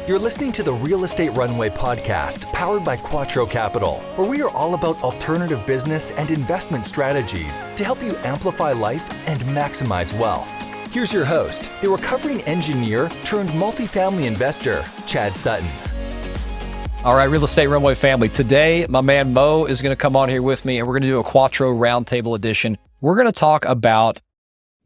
You're listening to the Real Estate Runway podcast, powered by QUATTRO Capital, where we are all about alternative business and investment strategies to help you amplify life and maximize wealth. Here's your host, the recovering engineer turned multifamily investor, Chad Sutton. All right, Real Estate Runway family. Today, my man Mo is going to come on here with me, and we're going to do a QUATTRO Roundtable edition. We're going to talk about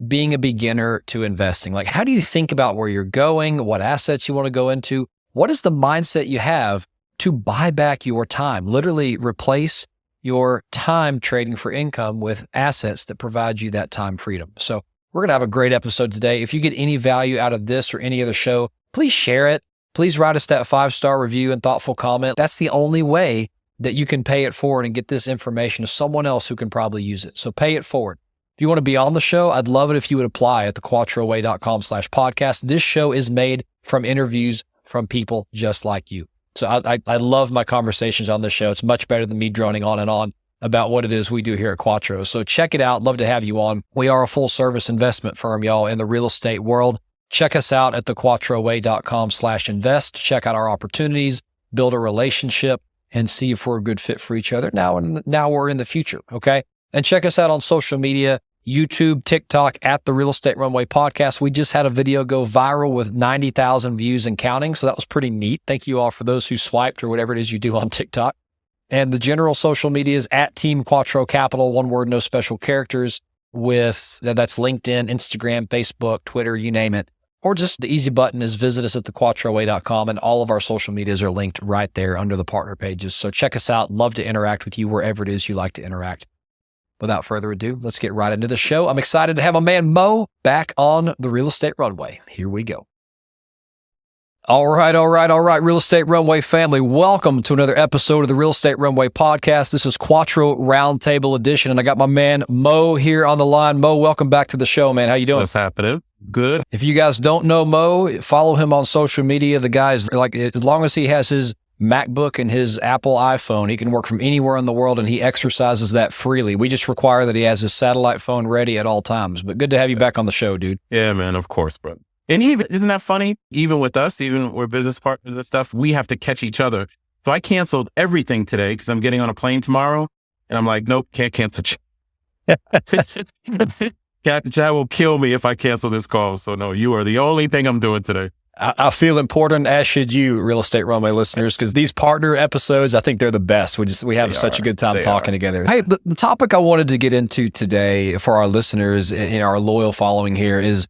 being a beginner to investing. Like, how do you think about where you're going, what assets you want to go into? What is the mindset you have to buy back your time? Literally replace your time trading for income with assets that provide you that time freedom. So we're going to have a great episode today. If you get any value out of this or any other show, please share it. Please write us that 5-star review and thoughtful comment. That's the only way that you can pay it forward and get this information to someone else who can probably use it. So pay it forward. If you want to be on the show, I'd love it if you would apply at thequattroway.com/podcast. This show is made from interviews from people just like you. So I love my conversations on this show. It's much better than me droning on and on about what it is we do here at QUATTRO. So check it out. Love to have you on. We are a full service investment firm, y'all, in the real estate world. Check us out at thequattroway.com/invest. Check out our opportunities, build a relationship, and see if we're a good fit for each other now or in the future, okay? And check us out on social media, YouTube, TikTok, at the Real Estate Runway Podcast. We just had a video go viral with 90,000 views and counting, so that was pretty neat. Thank you all for those who swiped or whatever it is you do on TikTok. And the general social media is at Team QUATTRO Capital, one word, no special characters, that's LinkedIn, Instagram, Facebook, Twitter, you name it. Or just the easy button is visit us at thequattroway.com, and all of our social medias are linked right there under the partner pages. So check us out. Love to interact with you wherever it is you like to interact. Without further ado, let's get right into the show. I'm excited to have my man Mo back on the Real Estate Runway. Here we go. All right, Real Estate Runway family. Welcome to another episode of the Real Estate Runway Podcast. This is QUATTRO Roundtable Edition, and I got my man Mo here on the line. Mo, welcome back to the show, man. How you doing? What's happening? Good. If you guys don't know Mo, follow him on social media. The guy's like, as long as he has his MacBook and his Apple iPhone, he can work from anywhere in the world, and he exercises that freely. We just require that he has his satellite phone ready at all times. But good to have you back on the show, dude. Yeah, man, of course, bro. And even, isn't that funny? Even with us, even we're business partners and stuff, we have to catch each other. So I canceled everything today because I'm getting on a plane tomorrow, and I'm like, nope, can't cancel. Captain Chad will kill me if I cancel this call. So no, you are the only thing I'm doing today. I feel important, as should you, Real Estate Runway listeners, because these partner episodes, I think they're the best. We have such a good time talking together. Hey, the topic I wanted to get into today for our listeners and our loyal following here is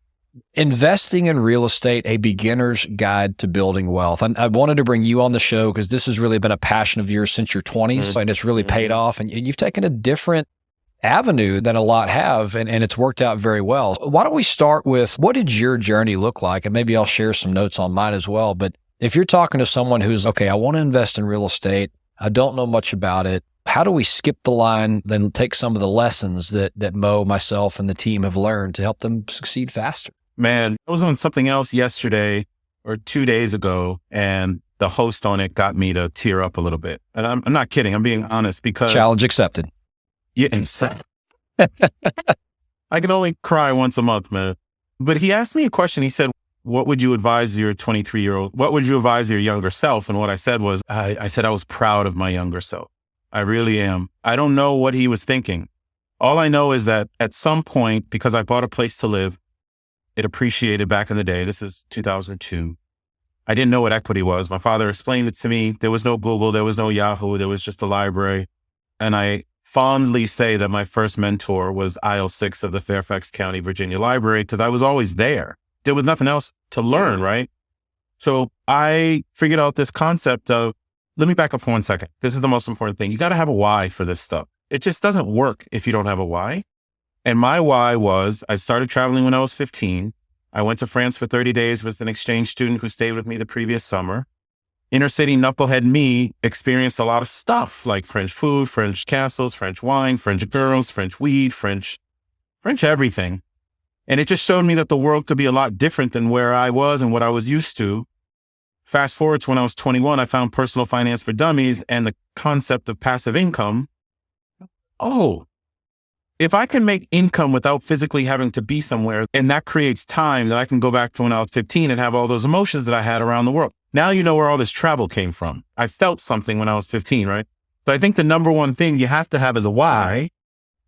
investing in real estate, a beginner's guide to building wealth. And I wanted to bring you on the show because this has really been a passion of yours since your 20s, and it's really paid off. And you've taken a different avenue than a lot have, and it's worked out very well. Why don't we start with, what did your journey look like? And maybe I'll share some notes on mine as well. But if you're talking to someone who's, okay, I want to invest in real estate, I don't know much about it, how do we skip the line, then take some of the lessons that Mo, myself, and the team have learned to help them succeed faster? Man, I was on something else yesterday or 2 days ago, and the host on it got me to tear up a little bit. And I'm not kidding. I'm being honest, because challenge accepted. Yeah, I can only cry once a month, man. But he asked me a question. He said, what would you advise your 23-year-old? What would you advise your younger self? And what I said was, I said I was proud of my younger self. I really am. I don't know what he was thinking. All I know is that at some point, because I bought a place to live, it appreciated back in the day. This is 2002. I didn't know what equity was. My father explained it to me. There was no Google. There was no Yahoo. There was just a library. And I fondly say that my first mentor was aisle 6 of the Fairfax County, Virginia Library, because I was always there. There was nothing else to learn, right? So I figured out this concept of, let me back up for 1 second. This is the most important thing. You got to have a why for this stuff. It just doesn't work if you don't have a why. And my why was, I started traveling when I was 15. I went to France for 30 days with an exchange student who stayed with me the previous summer. Inner city knucklehead me experienced a lot of stuff like French food, French castles, French wine, French girls, French weed, French everything. And it just showed me that the world could be a lot different than where I was and what I was used to. Fast forward to when I was 21, I found Personal Finance for Dummies and the concept of passive income. Oh, if I can make income without physically having to be somewhere, and that creates time that I can go back to when I was 15 and have all those emotions that I had around the world. Now you know where all this travel came from. I felt something when I was 15, right? So I think the number one thing you have to have is a why.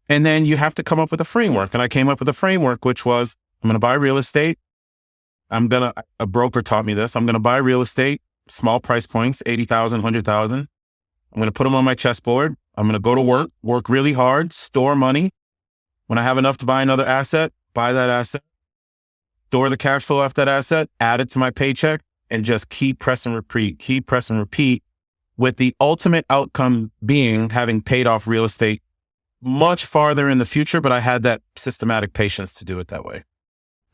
And then you have to come up with a framework. And I came up with a framework, which was, I'm going to buy real estate. A broker taught me this. I'm going to buy real estate, small price points, 80,000, 100,000. I'm going to put them on my chessboard. I'm going to go to work really hard, store money. When I have enough to buy another asset, buy that asset, store the cash flow off that asset, add it to my paycheck, and just keep press and repeat, with the ultimate outcome being having paid off real estate much farther in the future. But I had that systematic patience to do it that way.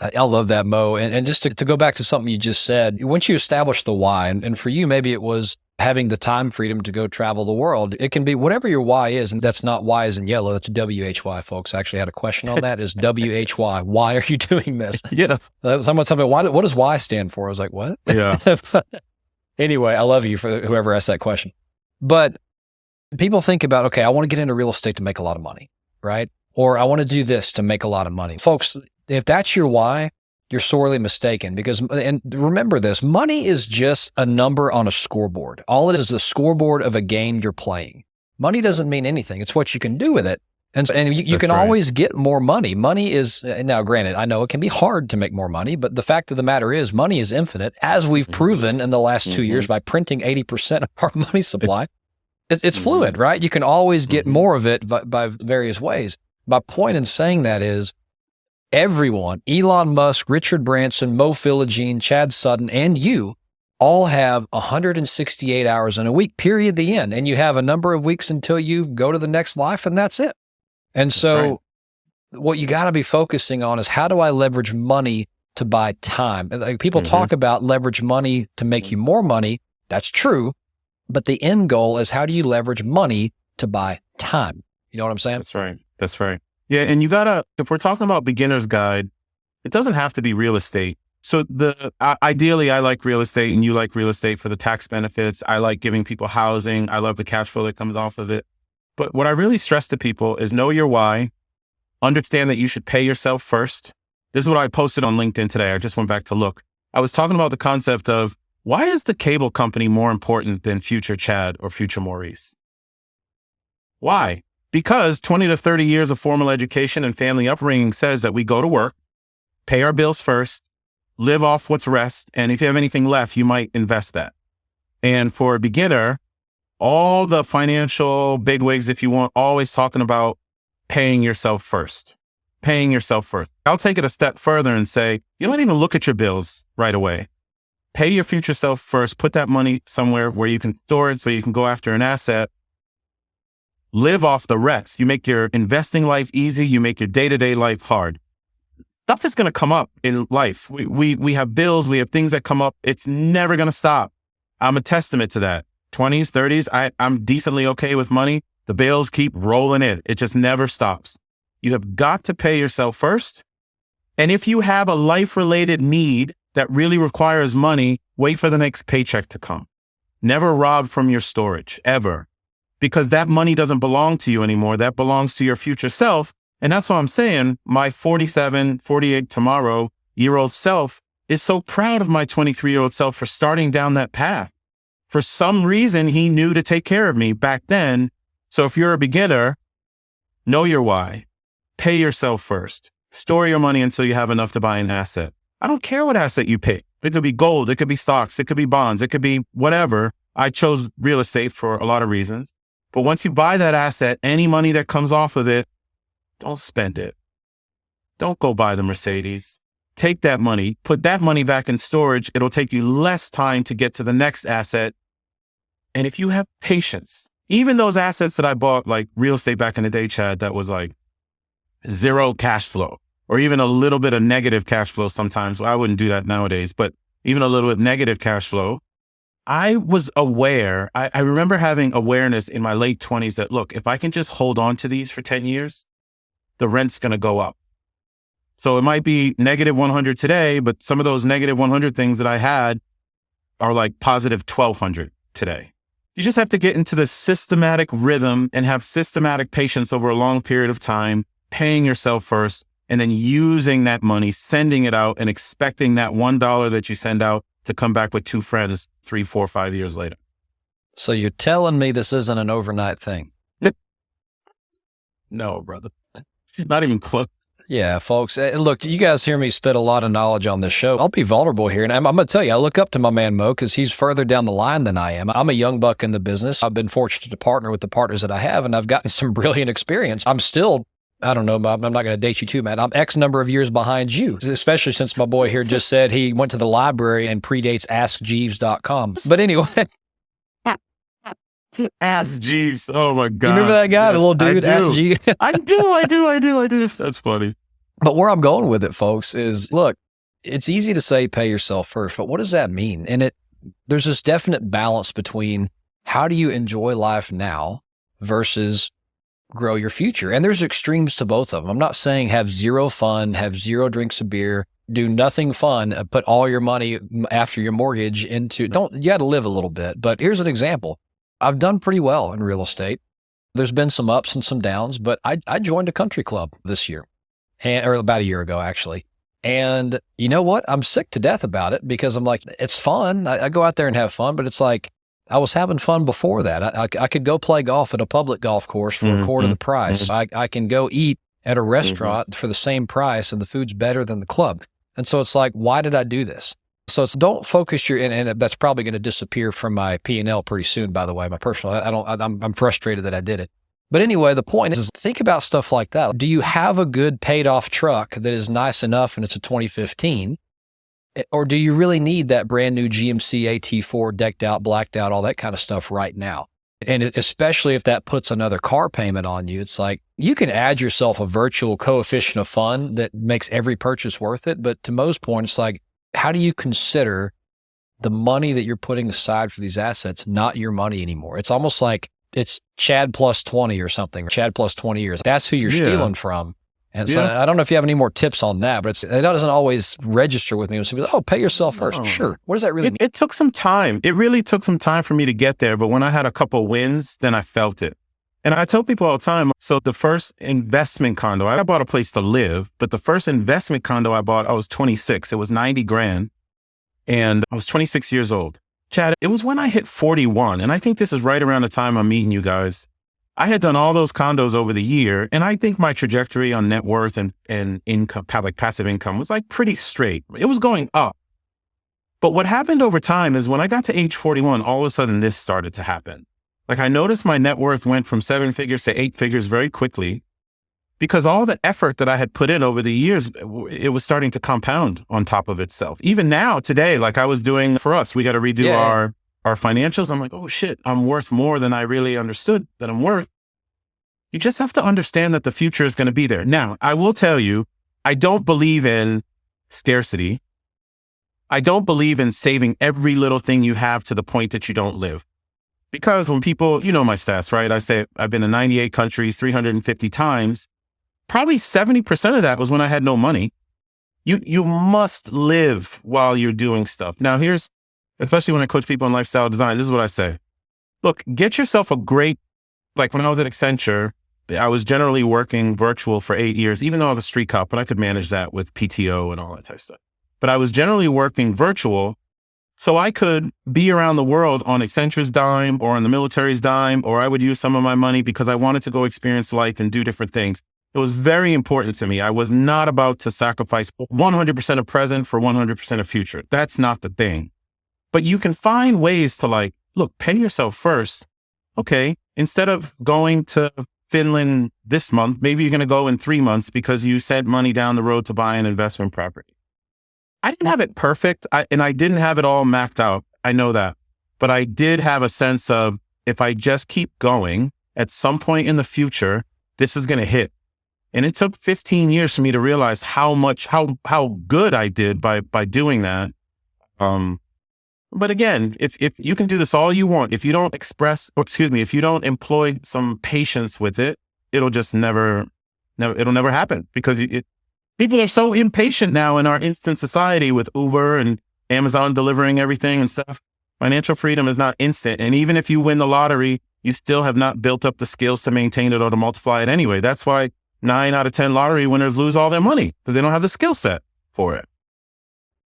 I love that, Mo. And just to go back to something you just said, once you establish the why, and for you, maybe it was having the time freedom to go travel the world. It can be whatever your why is. And that's not Y as in yellow. That's WHY, folks. I actually had a question on that. Is WHY. Why are you doing this? Yeah. Someone told me, what does Y stand for? I was like, what? Yeah. Anyway, I love you for whoever asked that question. But people think about, okay, I want to get into real estate to make a lot of money, right? Or I want to do this to make a lot of money. Folks, if that's your why, you're sorely mistaken, because, and remember this, money is just a number on a scoreboard. All it is a scoreboard of a game you're playing. Money doesn't mean anything. It's what you can do with it. And you can always get more money. Money is, now granted, I know it can be hard to make more money, but the fact of the matter is money is infinite, as we've proven in the last 2 years by printing 80% of our money supply. It's fluid, right? You can always get more of it by various ways. My point in saying that is, everyone, Elon Musk, Richard Branson, Mo Philogene, Chad Sutton, and you all have 168 hours in a week, period, the end. And you have a number of weeks until you go to the next life, and that's it. And so what you got to be focusing on is, how do I leverage money to buy time? And like, people talk about leverage money to make you more money. That's true. But the end goal is, how do you leverage money to buy time? You know what I'm saying? That's right. Yeah. And you gotta, if we're talking about beginner's guide, it doesn't have to be real estate. So ideally I like real estate and you like real estate for the tax benefits. I like giving people housing. I love the cash flow that comes off of it. But what I really stress to people is, know your why, understand that you should pay yourself first. This is what I posted on LinkedIn today. I just went back to look. I was talking about the concept of, why is the cable company more important than future Chad or future Maurice? Why? Because 20 to 30 years of formal education and family upbringing says that we go to work, pay our bills first, live off what's rest, and if you have anything left, you might invest that. And for a beginner, all the financial bigwigs, if you want, always talking about paying yourself first. Paying yourself first. I'll take it a step further and say, you don't even look at your bills right away. Pay your future self first. Put that money somewhere where you can store it so you can go after an asset. Live off the rest. You make your investing life easy. You make your day-to-day life hard. Stuff is going to come up in life. We have bills. We have things that come up. It's never going to stop. I'm a testament to that. 20s, 30s, I'm decently okay with money. The bills keep rolling in. It just never stops. You have got to pay yourself first. And if you have a life-related need that really requires money, wait for the next paycheck to come. Never rob from your storage, ever. Because that money doesn't belong to you anymore. That belongs to your future self. And that's what I'm saying. My 47, 48 tomorrow year-old self is so proud of my 23-year-old self for starting down that path. For some reason, he knew to take care of me back then. So if you're a beginner, know your why. Pay yourself first. Store your money until you have enough to buy an asset. I don't care what asset you pick. It could be gold. It could be stocks. It could be bonds. It could be whatever. I chose real estate for a lot of reasons. But once you buy that asset, any money that comes off of it, don't spend it. Don't go buy the Mercedes. Take that money, put that money back in storage. It'll take you less time to get to the next asset. And if you have patience, even those assets that I bought, like real estate back in the day, Chad, that was like zero cash flow, or even a little bit of negative cash flow sometimes. Well, I wouldn't do that nowadays, but even a little bit negative cash flow. I was aware. I remember having awareness in my late 20s that, look, if I can just hold on to these for 10 years, the rent's going to go up. So it might be negative 100 today, but some of those negative 100 things that I had are like positive 1,200 today. You just have to get into the systematic rhythm and have systematic patience over a long period of time, paying yourself first, and then using that money, sending it out and expecting that $1 that you send out to come back with 2 friends 3, 4, 5 years later. So you're telling me this isn't an overnight thing? No, brother. Not even close. Yeah, folks. Look, you guys hear me spit a lot of knowledge on this show. I'll be vulnerable here. And I'm going to tell you, I look up to my man, Mo, because he's further down the line than I am. I'm a young buck in the business. I've been fortunate to partner with the partners that I have, and I've gotten some brilliant experience. I'm still, I don't know, I'm not going to date you too, man. I'm X number of years behind you, especially since my boy here just said he went to the library and predates AskJeeves.com. But anyway. Ask Jeeves. Oh my God. You remember that guy, the little dude? Ask Jeeves. I do. That's funny. But where I'm going with it, folks, is look, it's easy to say pay yourself first, but what does that mean? And there's this definite balance between how do you enjoy life now versus grow your future. And there's extremes to both of them. I'm not saying have zero fun, have 0 drinks of beer, do nothing fun, put all your money after your mortgage into, you got to live a little bit. But here's an example. I've done pretty well in real estate. There's been some ups and some downs, but I joined a country club this year, or about a year ago, actually. And you know what? I'm sick to death about it because I'm like, it's fun. I go out there and have fun, but it's like, I was having fun before that. I could go play golf at a public golf course for a quarter of the price. I can go eat at a restaurant for the same price, and the food's better than the club. And so it's like, why did I do this? So don't focus and that's probably going to disappear from my P&L pretty soon, by the way, my personal, I'm frustrated that I did it. But anyway, the point is think about stuff like that. Do you have a good paid off truck that is nice enough and it's a 2015? Or do you really need that brand new GMC AT4 decked out, blacked out, all that kind of stuff right now? And especially if that puts another car payment on you, it's like you can add yourself a virtual coefficient of fun that makes every purchase worth it. But to Mo's point, it's like, how do you consider the money that you're putting aside for these assets not your money anymore? It's almost like it's Chad plus 20 or something, or Chad plus 20 years. That's who you're stealing from. And so I don't know if you have any more tips on that, but it doesn't always register with me. When somebody goes, pay yourself first. Sure. What does that really mean? It took some time. It really took some time for me to get there. But when I had a couple wins, then I felt it. And I tell people all the time, so the first investment condo, I bought a place to live, but the first investment condo I bought, I was 26. It was 90 grand. And I was 26 years old. Chad, it was when I hit 41. And I think this is right around the time I'm meeting you guys. I had done all those condos over the year. And I think my trajectory on net worth and income, like passive income, was like pretty straight. It was going up. But what happened over time is when I got to age 41, all of a sudden this started to happen. Like I noticed my net worth went from 7 figures to 8 figures very quickly because all the effort that I had put in over the years, it was starting to compound on top of itself. Even now, today, like I was doing for us, we got to redo our financials. I'm like, oh shit, I'm worth more than I really understood that I'm worth. You just have to understand that the future is going to be there. Now, I will tell you, I don't believe in scarcity. I don't believe in saving every little thing you have to the point that you don't live. Because when people, you know my stats, right? I say I've been in 98 countries, 350 times. Probably 70% of that was when I had no money. You must live while you're doing stuff. Now here's, especially when I coach people in lifestyle design, this is what I say. Look, get yourself a great, like when I was at Accenture, I was generally working virtual for 8 years, even though I was a street cop, but I could manage that with PTO and all that type of stuff. But I was generally working virtual. So I could be around the world on Accenture's dime or on the military's dime, or I would use some of my money because I wanted to go experience life and do different things. It was very important to me. I was not about to sacrifice 100% of present for 100% of future. That's not the thing. But you can find ways to like, look, pay yourself first. Okay, instead of going to Finland this month, maybe you're going to go in 3 months because you sent money down the road to buy an investment property. I didn't have it perfect, and I didn't have it all mapped out. I know that. But I did have a sense of, if I just keep going, at some point in the future, this is going to hit. And it took 15 years for me to realize how good I did by doing that. But again, if you can do this all you want, if you don't if you don't employ some patience with it, it'll just never happen because people are so impatient now in our instant society with Uber and Amazon delivering everything and stuff. Financial freedom is not instant. And even if you win the lottery, you still have not built up the skills to maintain it or to multiply it anyway. That's why 9 out of 10 lottery winners lose all their money because they don't have the skill set for it.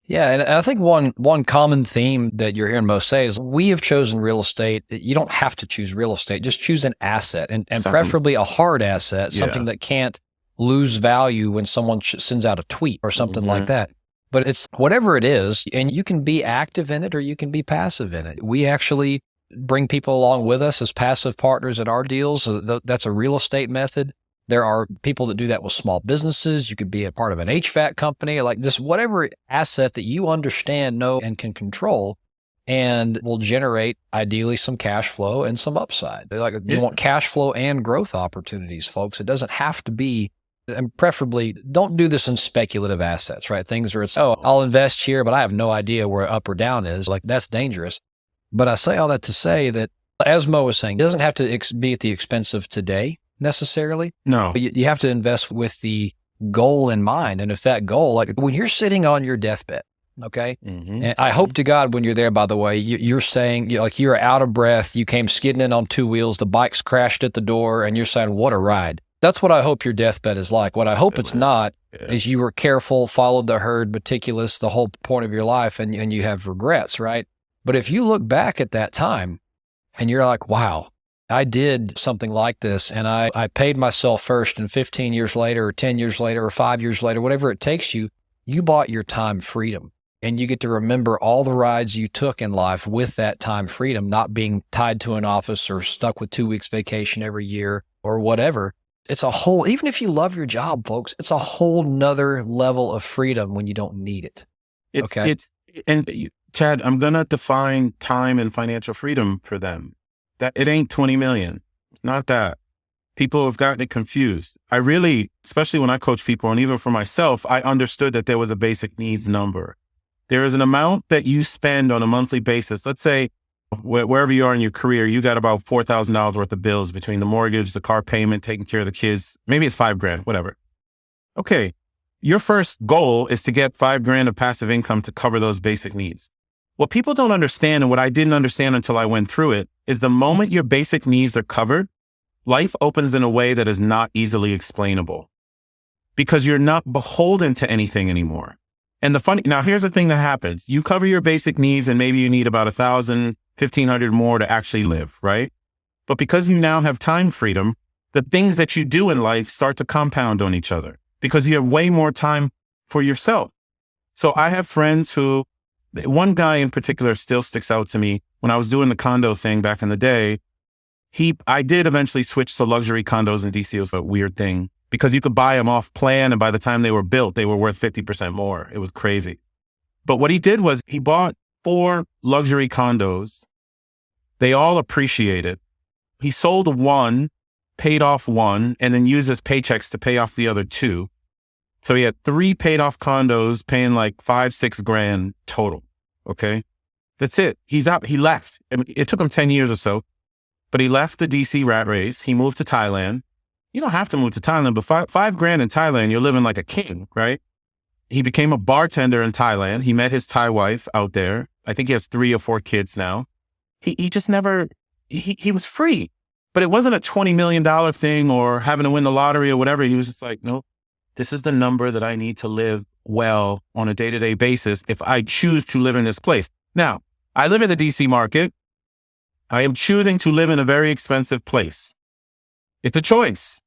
Yeah, and I think one common theme that you're hearing most say is we have chosen real estate. You don't have to choose real estate; just choose an asset, and preferably a hard asset, something that can't lose value when someone sends out a tweet or something like that. But it's whatever it is, and you can be active in it or you can be passive in it. We actually bring people along with us as passive partners in our deals. That's a real estate method. There are people that do that with small businesses. You could be a part of an HVAC company, like just whatever asset that you understand, know, and can control, and will generate ideally some cash flow and some upside. You want cash flow and growth opportunities, folks. It doesn't have to be, and preferably don't do this in speculative assets, right? Things where it's, I'll invest here, but I have no idea where up or down is. Like that's dangerous. But I say all that to say that, as Mo was saying, it doesn't have to be at the expense of today necessarily. No. You have to invest with the goal in mind. And if that goal, like when you're sitting on your deathbed, okay? And I hope to God when you're there, by the way, you're saying, you're out of breath, you came skidding in on two wheels, the bike's crashed at the door, and you're saying, what a ride. That's what I hope your deathbed is like. What I hope it's not is you were careful, followed the herd, meticulous the whole point of your life, and you have regrets, right? But if you look back at that time and you're like, wow, I did something like this and I paid myself first, and 15 years later or 10 years later or 5 years later, whatever it takes you bought your time freedom, and you get to remember all the rides you took in life with that time freedom, not being tied to an office or stuck with 2 weeks vacation every year or whatever. It's a whole, even if you love your job, folks, it's a whole nother level of freedom when you don't need it. Chad, I'm going to define time and financial freedom for them. That it ain't 20 million. It's not that. People have gotten it confused. I really, especially when I coach people, and even for myself, I understood that there was a basic needs number. There is an amount that you spend on a monthly basis. Let's say wherever you are in your career, you got about $4,000 worth of bills between the mortgage, the car payment, taking care of the kids. Maybe it's $5,000, whatever. Okay. Your first goal is to get $5,000 of passive income to cover those basic needs. What people don't understand, and what I didn't understand until I went through it, is the moment your basic needs are covered, life opens in a way that is not easily explainable because you're not beholden to anything anymore. And now here's the thing that happens. You cover your basic needs and maybe you need about 1,000, 1,500 more to actually live, right? But because you now have time freedom, the things that you do in life start to compound on each other because you have way more time for yourself. So I have friends who, one guy in particular still sticks out to me. When I was doing the condo thing back in the day, I did eventually switch to luxury condos in DC. It was a weird thing because you could buy them off plan, and by the time they were built, they were worth 50% more. It was crazy. But what he did was he bought 4 luxury condos. They all appreciated. He sold one, paid off one, and then used his paychecks to pay off the other 2. So he had 3 paid off condos paying like $5,000-6,000 total. Okay. That's it. He's out. He left. I mean, it took him 10 years or so, but he left the DC rat race. He moved to Thailand. You don't have to move to Thailand, but $5,000 in Thailand, you're living like a king, right? He became a bartender in Thailand. He met his Thai wife out there. I think he has 3 or 4 kids now. He just never, he was free, but it wasn't a $20 million thing or having to win the lottery or whatever. He was just like, no, this is the number that I need to live well on a day-to-day basis if I choose to live in this place. Now, I live in the DC market. I am choosing to live in a very expensive place. It's a choice.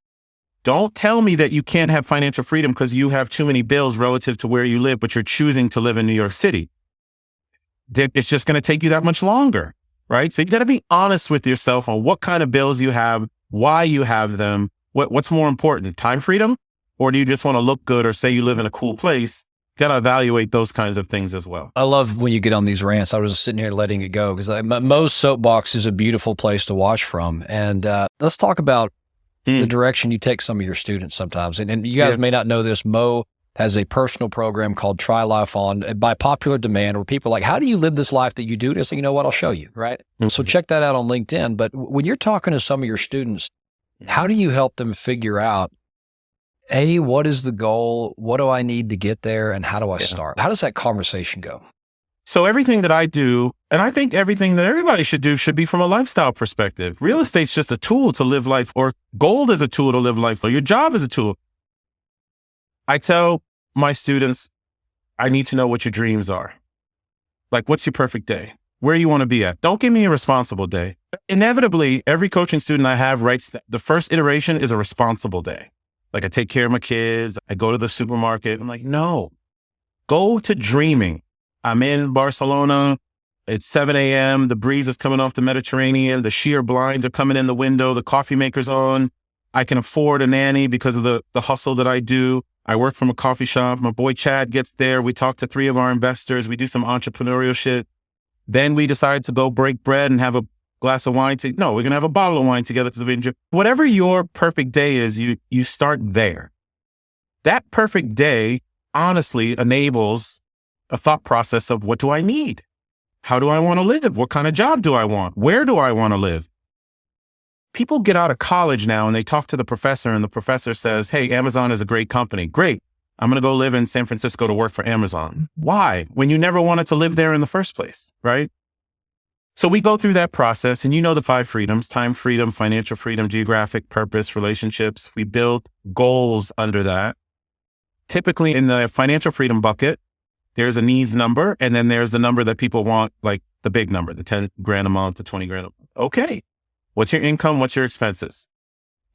Don't tell me that you can't have financial freedom because you have too many bills relative to where you live, but you're choosing to live in New York City. It's just going to take you that much longer, right? So you got to be honest with yourself on what kind of bills you have, why you have them, what's more important, time freedom? Or do you just want to look good or say you live in a cool place? Got to evaluate those kinds of things as well. I love when you get on these rants. I was just sitting here letting it go because Mo's soapbox is a beautiful place to watch from. And let's talk about the direction you take some of your students sometimes. And you guys may not know this. Mo has a personal program called Try Life On by popular demand, where people are like, how do you live this life that you do? And I say, you know what, I'll show you, right? So check that out on LinkedIn. But when you're talking to some of your students, how do you help them figure out, A, what is the goal? What do I need to get there? And how do I start? How does that conversation go? So everything that I do, and I think everything that everybody should do, should be from a lifestyle perspective. Real estate's just a tool to live life, or gold is a tool to live life, or your job is a tool. I tell my students, I need to know what your dreams are. Like, what's your perfect day? Where you want to be at? Don't give me a responsible day. Inevitably, every coaching student I have writes that the first iteration is a responsible day. Like, I take care of my kids. I go to the supermarket. I'm like, no, go to dreaming. I'm in Barcelona. It's 7 a.m. The breeze is coming off the Mediterranean. The sheer blinds are coming in the window. The coffee maker's on. I can afford a nanny because of the hustle that I do. I work from a coffee shop. My boy Chad gets there. We talk to 3 of our investors. We do some entrepreneurial shit. Then we decide to go break bread and have a glass of wine. No, we're going to have a bottle of wine together because we enjoy. Whatever your perfect day is, you start there. That perfect day honestly enables a thought process of, what do I need? How do I want to live? What kind of job do I want? Where do I want to live? People get out of college now and they talk to the professor, and the professor says, hey, Amazon is a great company. Great. I'm going to go live in San Francisco to work for Amazon. Why? When you never wanted to live there in the first place, right? So we go through that process, and you know the 5 freedoms: time freedom, financial freedom, geographic, purpose, relationships. We build goals under that. Typically in the financial freedom bucket, there's a needs number, and then there's the number that people want, like the big number, the 10 grand a month, the 20 grand a month. Okay. What's your income? What's your expenses?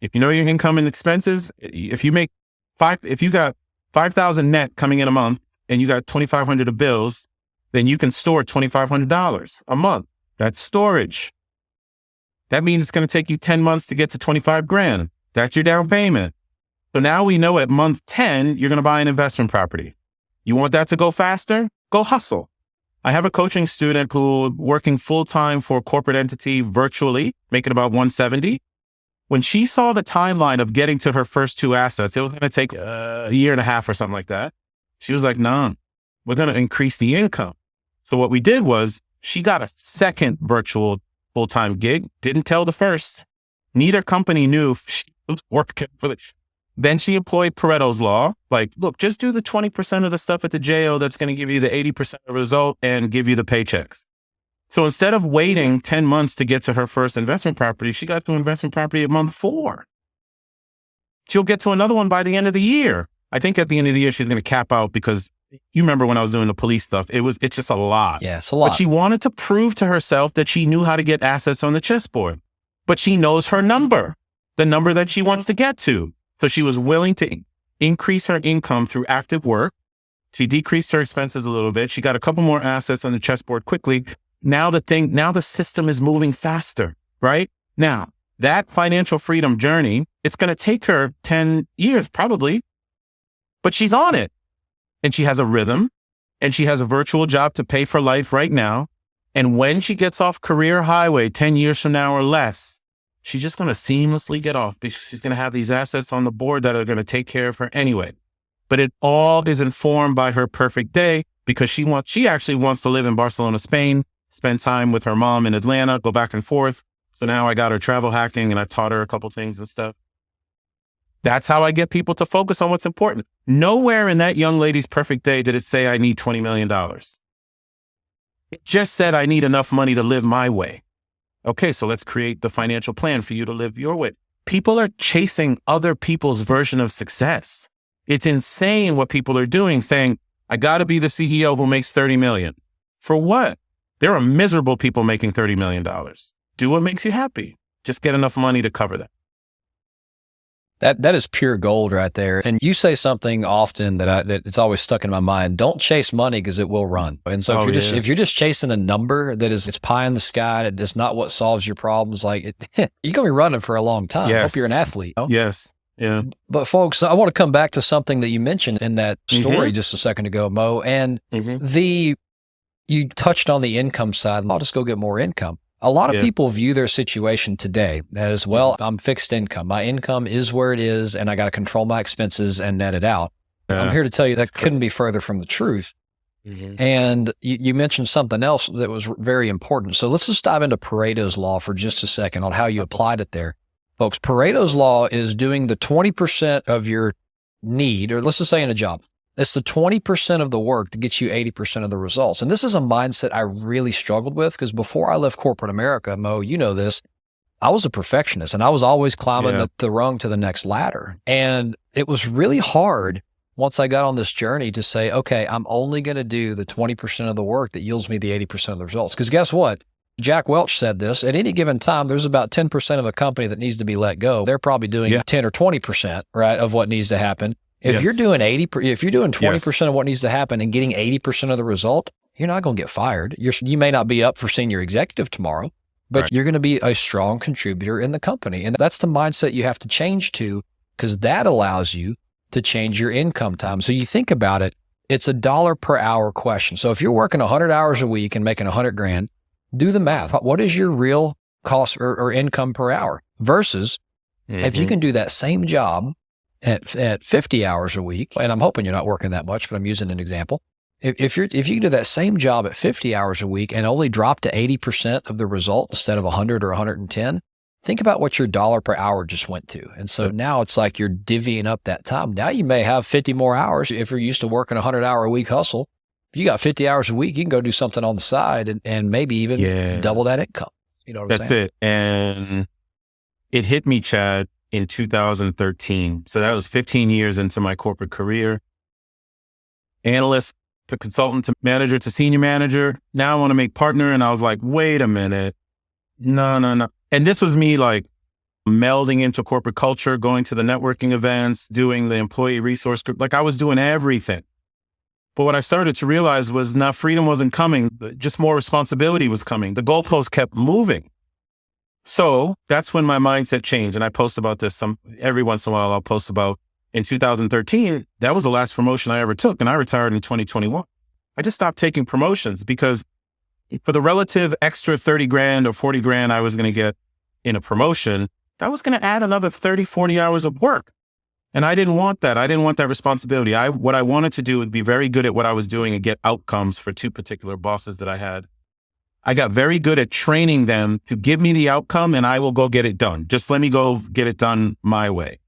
If you know your income and expenses, if you got 5,000 net coming in a month and you got 2,500 of bills, then you can store $2,500 a month. That's storage. That means it's going to take you 10 months to get to 25 grand. That's your down payment. So now we know at month 10, you're going to buy an investment property. You want that to go faster? Go hustle. I have a coaching student who working full-time for a corporate entity virtually, making about 170. When she saw the timeline of getting to her first 2 assets, it was going to take a year and a half or something like that. She was like, nah, we're going to increase the income. So what we did was, she got a second virtual full-time gig, didn't tell the first. Neither company knew she was working for the... Then she employed Pareto's law. Like, look, just do the 20% of the stuff at the JO that's going to give you the 80% of the result and give you the paychecks. So instead of waiting 10 months to get to her first investment property, she got to investment property at month 4. She'll get to another one by the end of the year. I think at the end of the year, she's going to cap out, because you remember when I was doing the police stuff, it's just a lot. Yeah, it's a lot. But she wanted to prove to herself that she knew how to get assets on the chessboard. But she knows her number, the number that she wants to get to. So she was willing to increase her income through active work. She decreased her expenses a little bit. She got a couple more assets on the chessboard quickly. Now the system is moving faster, right? Now, that financial freedom journey, it's going to take her 10 years probably, but she's on it. And she has a rhythm, and she has a virtual job to pay for life right now. And when she gets off career highway 10 years from now or less, she's just going to seamlessly get off, because she's going to have these assets on the board that are going to take care of her anyway. But it all is informed by her perfect day, because she actually wants to live in Barcelona, Spain, spend time with her mom in Atlanta, go back and forth. So now I got her travel hacking, and I taught her a couple things and stuff. That's how I get people to focus on what's important. Nowhere in that young lady's perfect day did it say, I need $20 million. It just said, I need enough money to live my way. Okay, so let's create the financial plan for you to live your way. People are chasing other people's version of success. It's insane what people are doing, saying, I got to be the CEO who makes $30 million. For what? There are miserable people making $30 million. Do what makes you happy. Just get enough money to cover that. That is pure gold right there. And you say something often that it's always stuck in my mind. Don't chase money, because it will run. And so if you're just chasing a number that is, it's pie in the sky, that is not what solves your problems, like you're going to be running for a long time. Yes. I hope you're an athlete. You know? Yes. Yeah. But folks, I want to come back to something that you mentioned in that story just a second ago, Mo, and you touched on the income side. I'll just go get more income. A lot of people view their situation today as, well, I'm fixed income. My income is where it is, and I got to control my expenses and net it out. I'm here to tell you that couldn't be further from the truth. And you mentioned something else that was very important. So let's just dive into Pareto's law for just a second on how you applied it there. Folks, Pareto's law is doing the 20% of your need, or let's just say in a job. It's the 20% of the work to get you 80% of the results. And this is a mindset I really struggled with, because before I left corporate America, Mo, you know this, I was a perfectionist, and I was always climbing the rung to the next ladder. And it was really hard once I got on this journey to say, okay, I'm only going to do the 20% of the work that yields me the 80% of the results. Because guess what? Jack Welch said this, at any given time, there's about 10% of a company that needs to be let go. They're probably doing 10 or 20%, right, of what needs to happen. If you're doing 20% of what needs to happen and getting 80% of the result, you're not going to get fired. You may not be up for senior executive tomorrow, but you're going to be a strong contributor in the company. And that's the mindset you have to change to, because that allows you to change your income time. So you think about it, it's $1 per hour question. So if you're working 100 hours a week and making 100 grand, do the math. What is your real cost or income per hour versus if you can do that same job at 50 hours a week, and I'm hoping you're not working that much, but I'm using an example. If you can do that same job at 50 hours a week and only drop to 80% of the result instead of 100 or 110, think about what your $1 per hour just went to. And so now it's like you're divvying up that time. Now you may have 50 more hours. If you're used to working 100-hour a week hustle, if you got 50 hours a week, you can go do something on the side and maybe even double that income. You know what I'm saying? That's it. And it hit me, Chad, in 2013. So that was 15 years into my corporate career. Analyst to consultant to manager to senior manager. Now I want to make partner. And I was like, wait a minute. No. And this was me like melding into corporate culture, going to the networking events, doing the employee resource group. Like I was doing everything. But what I started to realize was now freedom wasn't coming, just more responsibility was coming. The goalpost kept moving. So that's when my mindset changed. And I post about this every once in a while. I'll post about in 2013, that was the last promotion I ever took. And I retired in 2021. I just stopped taking promotions because for the relative extra 30 grand or 40 grand I was going to get in a promotion, that was going to add another 30, 40 hours of work. And I didn't want that. I didn't want that responsibility. What I wanted to do was be very good at what I was doing and get outcomes for two particular bosses that I had. I got very good at training them to give me the outcome and I will go get it done. Just let me go get it done my way.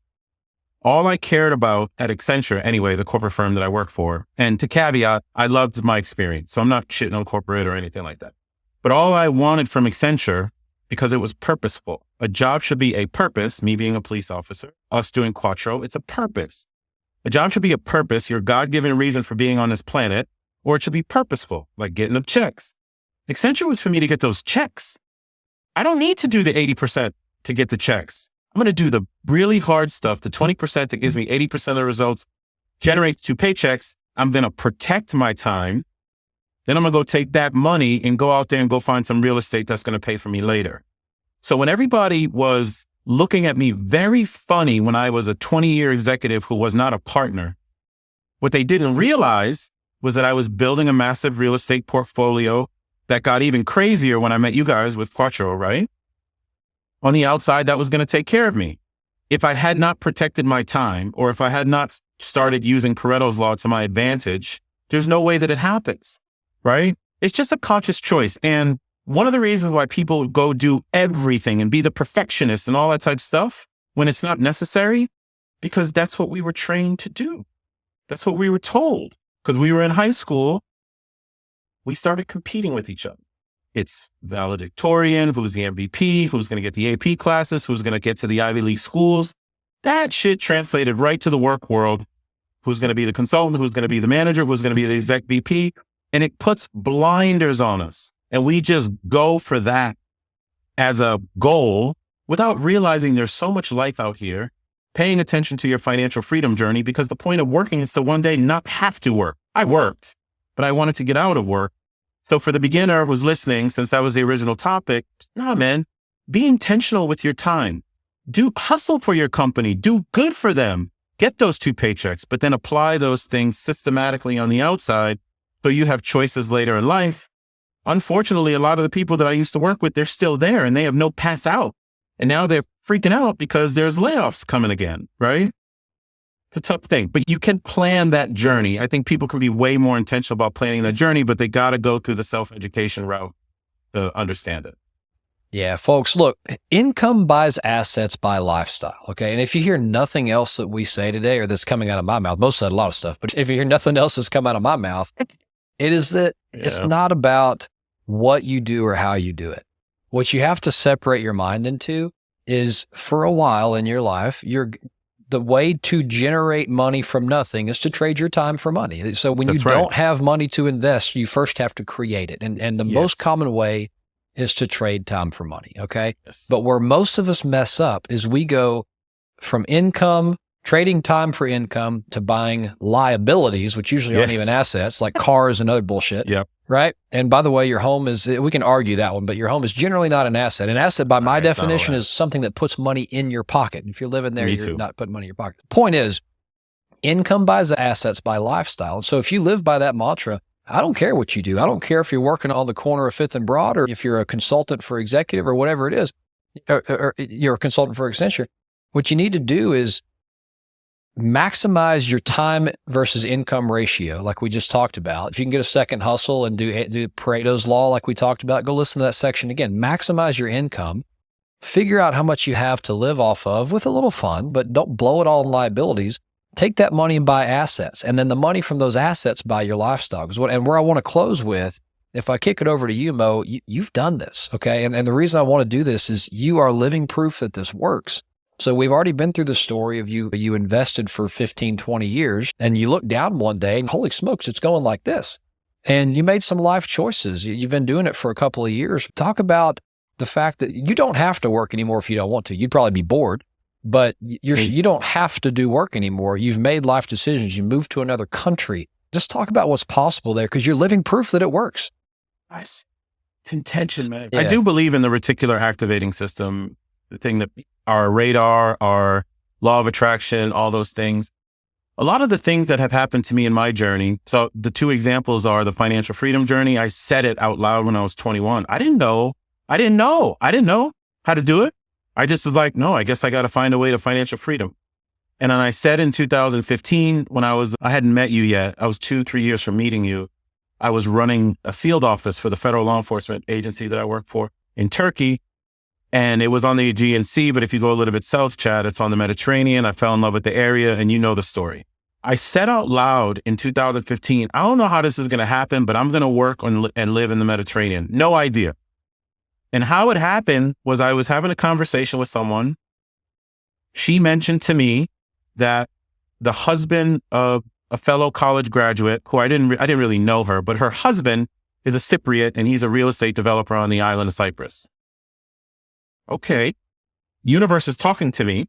All I cared about at Accenture, anyway, the corporate firm that I work for, and to caveat, I loved my experience. So I'm not shitting on corporate or anything like that. But all I wanted from Accenture, because it was purposeful. A job should be a purpose, me being a police officer, us doing Quattro, it's a purpose. A job should be a purpose, your God-given reason for being on this planet, or it should be purposeful, like getting up checks. Accenture was for me to get those checks. I don't need to do the 80% to get the checks. I'm going to do the really hard stuff, the 20% that gives me 80% of the results, generate 2 paychecks. I'm going to protect my time. Then I'm going to go take that money and go out there and go find some real estate that's going to pay for me later. So when everybody was looking at me very funny when I was a 20-year executive who was not a partner, what they didn't realize was that I was building a massive real estate portfolio that got even crazier when I met you guys with Quattro, right? On the outside, that was going to take care of me. If I had not protected my time, or if I had not started using Pareto's law to my advantage, there's no way that it happens, right? It's just a conscious choice. And one of the reasons why people go do everything and be the perfectionist and all that type of stuff when it's not necessary, because that's what we were trained to do. That's what we were told. Because we were in high school, we started competing with each other. It's valedictorian, who's the MVP, who's going to get the AP classes, who's going to get to the Ivy League schools. That shit translated right to the work world. Who's going to be the consultant, who's going to be the manager, who's going to be the exec VP. And it puts blinders on us. And we just go for that as a goal without realizing there's so much life out here, paying attention to your financial freedom journey, because the point of working is to one day not have to work. I worked, but I wanted to get out of work. So for the beginner who's listening, since that was the original topic, nah, man, be intentional with your time. Do hustle for your company. Do good for them. Get those 2 paychecks, but then apply those things systematically on the outside so you have choices later in life. Unfortunately, a lot of the people that I used to work with, they're still there and they have no path out. And now they're freaking out because there's layoffs coming again, right? It's a tough thing, but you can plan that journey. I think people can be way more intentional about planning that journey, but they got to go through the self-education route to understand it. Yeah, folks, look, income buys assets by lifestyle. Okay. And if you hear nothing else that we say today or that's coming out of my mouth, most said a lot of stuff, but if you hear nothing else that's come out of my mouth, it is that it's not about what you do or how you do it. What you have to separate your mind into is, for a while in your life, the way to generate money from nothing is to trade your time for money. So when That's you right. don't have money to invest, you first have to create it. And the most common way is to trade time for money. Okay. Yes. But where most of us mess up is we go from income, trading time for income, to buying liabilities, which usually aren't even assets, like cars and other bullshit. Yep. Right. And by the way, your home is, we can argue that one, but your home is generally not an asset. An asset, by my definition, is something that puts money in your pocket. If you're living there, you're not putting money in your pocket. The point is, income buys assets by lifestyle. And so if you live by that mantra, I don't care what you do. I don't care if you're working on the corner of 5th and Broad, or if you're a consultant for executive or whatever it is, or you're a consultant for Accenture. What you need to do is maximize your time versus income ratio, like we just talked about. If you can get a second hustle and do Pareto's law, like we talked about, go listen to that section again. Maximize your income, figure out how much you have to live off of with a little fun, but don't blow it all in liabilities. Take that money and buy assets, and then the money from those assets buy your lifestyle. And where I want to close with, if I kick it over to you, Mo, you've done this, okay? And the reason I want to do this is you are living proof that this works. So we've already been through the story of you invested for 15, 20 years, and you look down one day and holy smokes, it's going like this. And you made some life choices. You've been doing it for a couple of years. Talk about the fact that you don't have to work anymore if you don't want to. You'd probably be bored, but you don't have to do work anymore. You've made life decisions. You moved to another country. Just talk about what's possible there, because you're living proof that it works. Nice. It's intention, man. Yeah. I do believe in the reticular activating system, the thing that our radar, our law of attraction, all those things. A lot of the things that have happened to me in my journey. So the two examples are the financial freedom journey. I said it out loud when I was 21. I didn't know how to do it. I just was like, no, I guess I got to find a way to financial freedom. And then I said in 2015, when I hadn't met you yet, I was 2-3 years from meeting you. I was running a field office for the federal law enforcement agency that I work for in Turkey. And it was on the Aegean Sea, but if you go a little bit south, Chad, it's on the Mediterranean. I fell in love with the area, and you know the story. I said out loud in 2015, I don't know how this is going to happen, but I'm going to work on and live in the Mediterranean. No idea. And how it happened was I was having a conversation with someone. She mentioned to me that the husband of a fellow college graduate, who I didn't really know her, but her husband is a Cypriot, and he's a real estate developer on the island of Cyprus. Okay, universe is talking to me.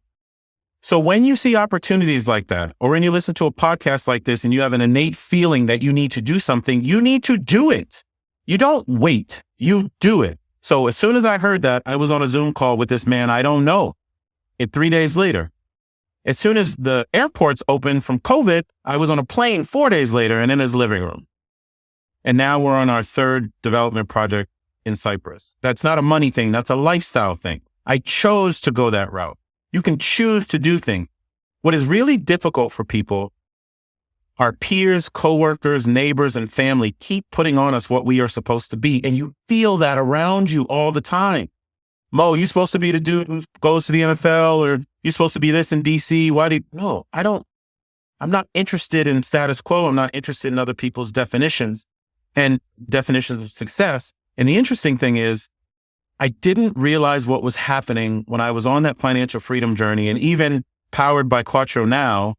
So when you see opportunities like that, or when you listen to a podcast like this and you have an innate feeling that you need to do something, you need to do it. You don't wait, you do it. So as soon as I heard that, I was on a Zoom call with this man I don't know. 3 days later, as soon as the airports opened from COVID, I was on a plane 4 days later and in his living room. And now we're on our third development project in Cyprus. That's not a money thing. That's a lifestyle thing. I chose to go that route. You can choose to do things. What is really difficult for people, our peers, coworkers, neighbors, and family keep putting on us what we are supposed to be. And you feel that around you all the time. Mo, you're supposed to be the dude who goes to the NFL, or you're supposed to be this in DC. No, I'm not interested in status quo. I'm not interested in other people's definitions and definitions of success. And the interesting thing is, I didn't realize what was happening when I was on that financial freedom journey, and even powered by Quattro now.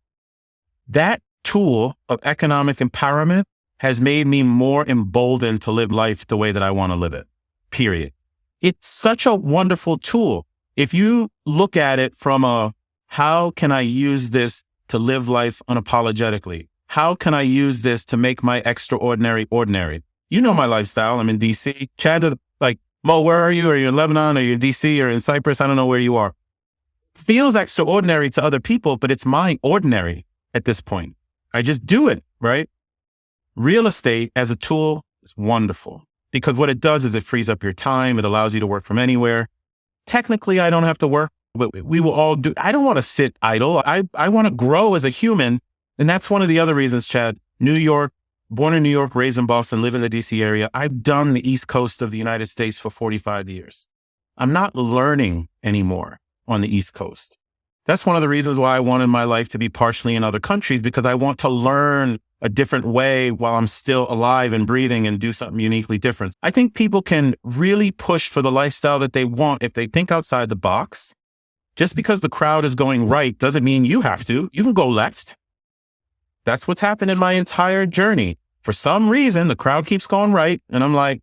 That tool of economic empowerment has made me more emboldened to live life the way that I want to live it, period. It's such a wonderful tool. If you look at it from how can I use this to live life unapologetically? How can I use this to make my extraordinary ordinary? You know my lifestyle. I'm in DC. Chad, like, Mo, where are you? Are you in Lebanon? Are you in DC or in Cyprus? I don't know where you are. Feels extraordinary to other people, but it's my ordinary at this point. I just do it, right? Real estate as a tool is wonderful, because what it does is it frees up your time. It allows you to work from anywhere. Technically, I don't have to work, but we will all do. I don't want to sit idle. I want to grow as a human. And that's one of the other reasons, Chad. New York, born in New York, raised in Boston, live in the DC area. I've done the East Coast of the United States for 45 years. I'm not learning anymore on the East Coast. That's one of the reasons why I wanted my life to be partially in other countries, because I want to learn a different way while I'm still alive and breathing and do something uniquely different. I think people can really push for the lifestyle that they want if they think outside the box, Just because the crowd is going right doesn't mean you have to. You can go left. That's what's happened in my entire journey. For some reason, the crowd keeps going right. And I'm like,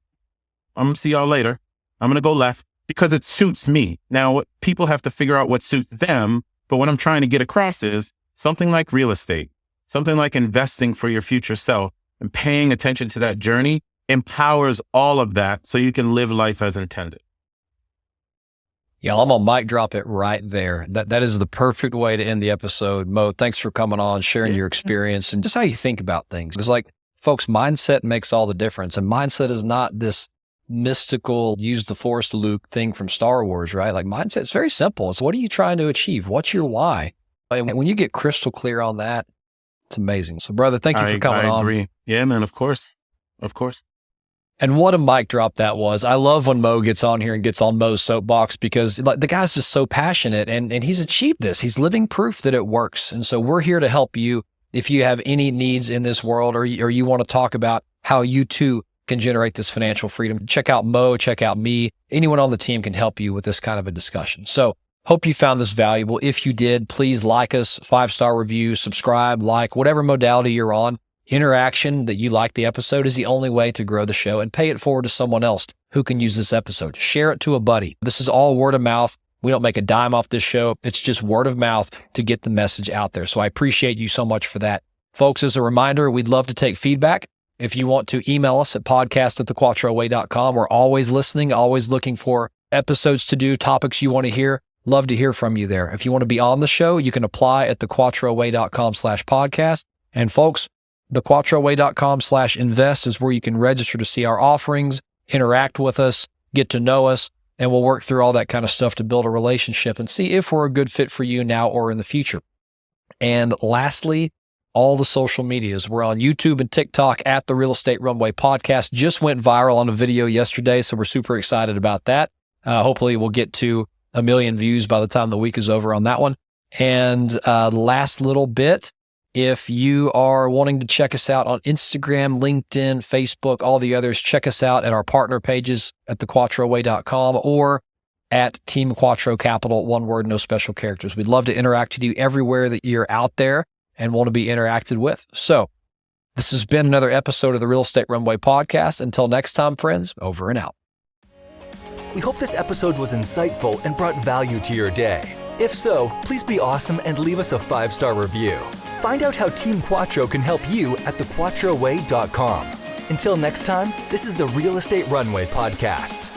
I'm going to see y'all later. I'm going to go left because it suits me. Now, people have to figure out what suits them. But what I'm trying to get across is something like real estate, something like investing for your future self and paying attention to that journey empowers all of that so you can live life as intended. Yeah, I'm gonna mic drop it right there. That is the perfect way to end the episode. Mo, thanks for coming on, sharing your experience and just how you think about things. Because like, folks, mindset makes all the difference. And mindset is not this mystical, use the Force Luke thing from Star Wars, right? Like mindset is very simple. It's what are you trying to achieve? What's your why? And when you get crystal clear on that, it's amazing. So brother, thank you for coming on. I agree. Yeah, man, of course. Of course. And what a mic drop that was. I love when Mo gets on here and gets on Mo's soapbox because like the guy's just so passionate and he's achieved this. He's living proof that it works. And so we're here to help you if you have any needs in this world or you want to talk about how you too can generate this financial freedom. Check out Mo, check out me. Anyone on the team can help you with this kind of a discussion. So hope you found this valuable. If you did, please like us, 5-star review, subscribe, like, whatever modality you're on. Interaction that you like the episode is the only way to grow the show and pay it forward to someone else who can use this episode. Share it to a buddy. This is all word of mouth. We don't make a dime off this show. It's just word of mouth to get the message out there. So I appreciate you so much for that. Folks, as a reminder, we'd love to take feedback. If you want to email us at podcast@thequattroway.com, we're always listening, always looking for episodes to do, topics you want to hear. Love to hear from you there. If you want to be on the show, you can apply at thequattroway.com/podcast. And folks, thequattroway.com/invest is where you can register to see our offerings, interact with us, get to know us, and we'll work through all that kind of stuff to build a relationship and see if we're a good fit for you now or in the future. And lastly, all the social medias. We're on YouTube and TikTok at the Real Estate Runway Podcast. Just went viral on a video yesterday, so we're super excited about that. Hopefully we'll get to 1 million views by the time the week is over on that one. And last little bit, if you are wanting to check us out on Instagram, LinkedIn, Facebook, all the others, check us out at our partner pages at thequattroway.com or at Team Quattro Capital, one word, no special characters. We'd love to interact with you everywhere that you're out there and want to be interacted with. So this has been another episode of the Real Estate Runway Podcast. Until next time, friends, over and out. We hope this episode was insightful and brought value to your day. If so, please be awesome and leave us a 5-star review. Find out how Team Quattro can help you at thequattroway.com. Until next time, this is the Real Estate Runway Podcast.